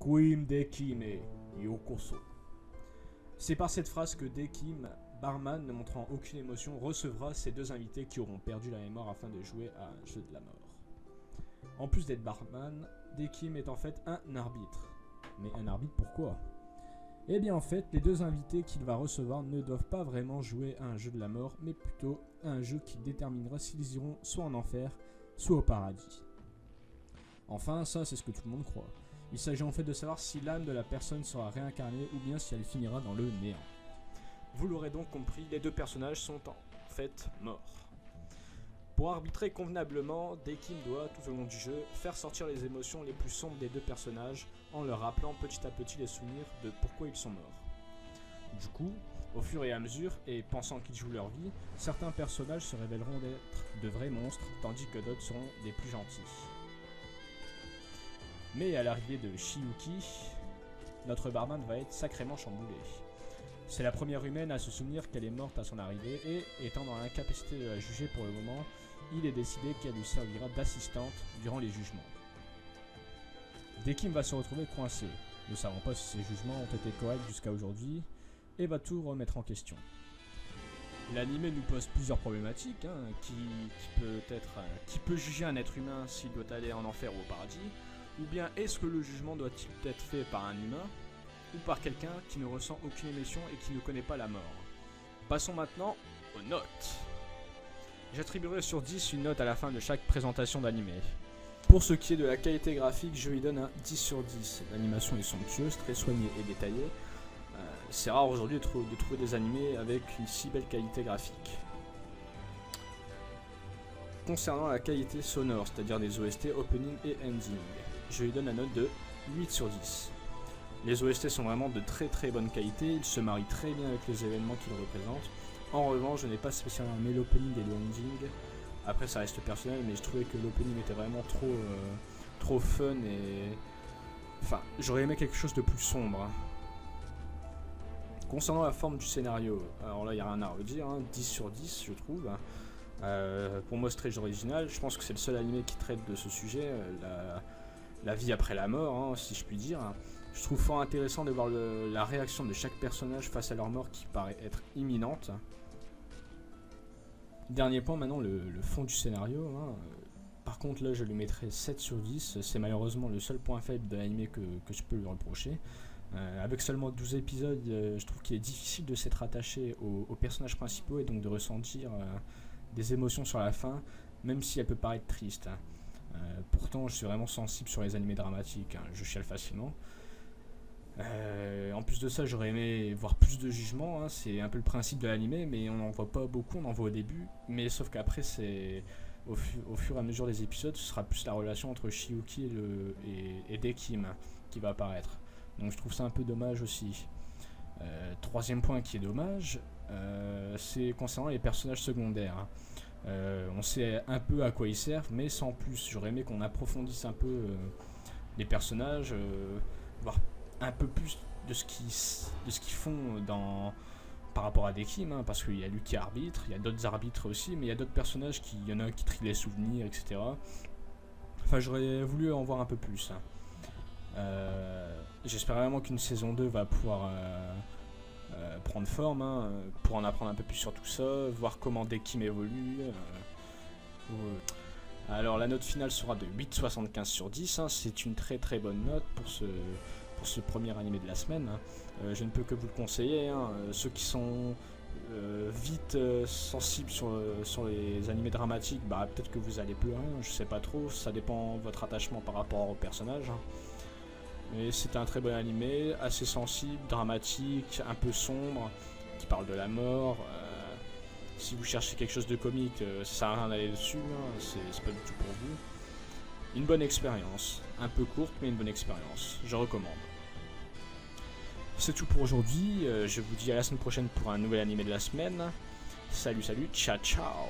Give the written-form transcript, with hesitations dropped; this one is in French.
Quim Dekime Yokoso. C'est par cette phrase que Dekim, barman ne montrant aucune émotion, recevra ses deux invités qui auront perdu la mémoire afin de jouer à un jeu de la mort. En plus d'être barman, Dekim est en fait un arbitre. Mais un arbitre pourquoi ? Eh bien en fait, les deux invités qu'il va recevoir ne doivent pas vraiment jouer à un jeu de la mort, mais plutôt à un jeu qui déterminera s'ils iront soit en enfer, soit au paradis. Enfin, ça c'est ce que tout le monde croit. Il s'agit en fait de savoir si l'âme de la personne sera réincarnée ou bien si elle finira dans le néant. Vous l'aurez donc compris, les deux personnages sont en fait morts. Pour arbitrer convenablement, Dekim doit, tout au long du jeu, faire sortir les émotions les plus sombres des deux personnages en leur rappelant petit à petit les souvenirs de pourquoi ils sont morts. Du coup, au fur et à mesure, et pensant qu'ils jouent leur vie, certains personnages se révéleront d'être de vrais monstres, tandis que d'autres seront des plus gentils. Mais à l'arrivée de Shiyuki, notre barman va être sacrément chamboulé. C'est la première humaine à se souvenir qu'elle est morte à son arrivée et, étant dans l'incapacité de la juger pour le moment, il est décidé qu'elle lui servira d'assistante durant les jugements. Dekim va se retrouver coincé, ne savant pas si ses jugements ont été corrects jusqu'à aujourd'hui, et va tout remettre en question. L'anime nous pose plusieurs problématiques, qui peut juger un être humain s'il doit aller en enfer ou au paradis, ou bien est-ce que le jugement doit-il être fait par un humain ou par quelqu'un qui ne ressent aucune émotion et qui ne connaît pas la mort. Passons maintenant aux notes. J'attribuerai sur 10 une note à la fin de chaque présentation d'anime. Pour ce qui est de la qualité graphique, je lui donne un 10 sur 10. L'animation est somptueuse, très soignée et détaillée. C'est rare aujourd'hui de trouver des animés avec une si belle qualité graphique. Concernant la qualité sonore, c'est-à-dire des OST, opening et ending, je lui donne la note de 8 sur 10. Les OST sont vraiment de très très bonne qualité, ils se marient très bien avec les événements qu'ils représentent. En revanche, je n'ai pas spécialement aimé l'opening et le ending. Après ça reste personnel, mais je trouvais que l'opening était vraiment trop fun et... Enfin, j'aurais aimé quelque chose de plus sombre. Concernant la forme du scénario, alors là il n'y a rien à redire, 10 sur 10 je trouve. Pour moi c'est très original, je pense que c'est le seul anime qui traite de ce sujet, la vie après la mort, si je puis dire. Je trouve fort intéressant de voir la réaction de chaque personnage face à leur mort qui paraît être imminente. Dernier point maintenant, le fond du scénario. Par contre là je lui mettrai 7 sur 10, c'est malheureusement le seul point faible de l'anime que je peux lui reprocher. Avec seulement 12 épisodes, je trouve qu'il est difficile de s'être attaché aux personnages principaux et donc de ressentir des émotions sur la fin, même si elle peut paraître triste. Pourtant je suis vraiment sensible sur les animés dramatiques, je chiale facilement. En plus de ça, j'aurais aimé voir plus de jugements, c'est un peu le principe de l'anime, mais on n'en voit pas beaucoup, on en voit au début, mais sauf qu'après, au fur et à mesure des épisodes, ce sera plus la relation entre Shiyuki et Dekim qui va apparaître. Donc je trouve ça un peu dommage aussi. Troisième point qui est dommage, c'est concernant les personnages secondaires. On sait un peu à quoi ils servent, mais sans plus. J'aurais aimé qu'on approfondisse un peu les personnages, voir un peu plus de ce qu'ils font par rapport à Dekim, parce qu'il y a lui qui arbitre, il y a d'autres arbitres aussi, mais il y a d'autres personnages il y en a un qui trie les souvenirs, etc. Enfin, j'aurais voulu en voir un peu plus. J'espère vraiment qu'une saison 2 va pouvoir prendre forme, pour en apprendre un peu plus sur tout ça, voir comment Dekim évolue. Alors la note finale sera de 8,75 sur 10, c'est une très très bonne note pour ce premier animé de la semaine. Je ne peux que vous le conseiller, ceux qui sont vite sensibles sur les animés dramatiques, peut-être que vous allez pleurer, je sais pas trop, ça dépend de votre attachement par rapport au personnage. Mais c'est un très bon animé, assez sensible, dramatique, un peu sombre, qui parle de la mort. Si vous cherchez quelque chose de comique, ça sert à rien d'aller dessus, c'est pas du tout pour vous. Une bonne expérience, un peu courte mais une bonne expérience, je recommande. C'est tout pour aujourd'hui, je vous dis à la semaine prochaine pour un nouvel animé de la semaine. Salut, ciao ciao.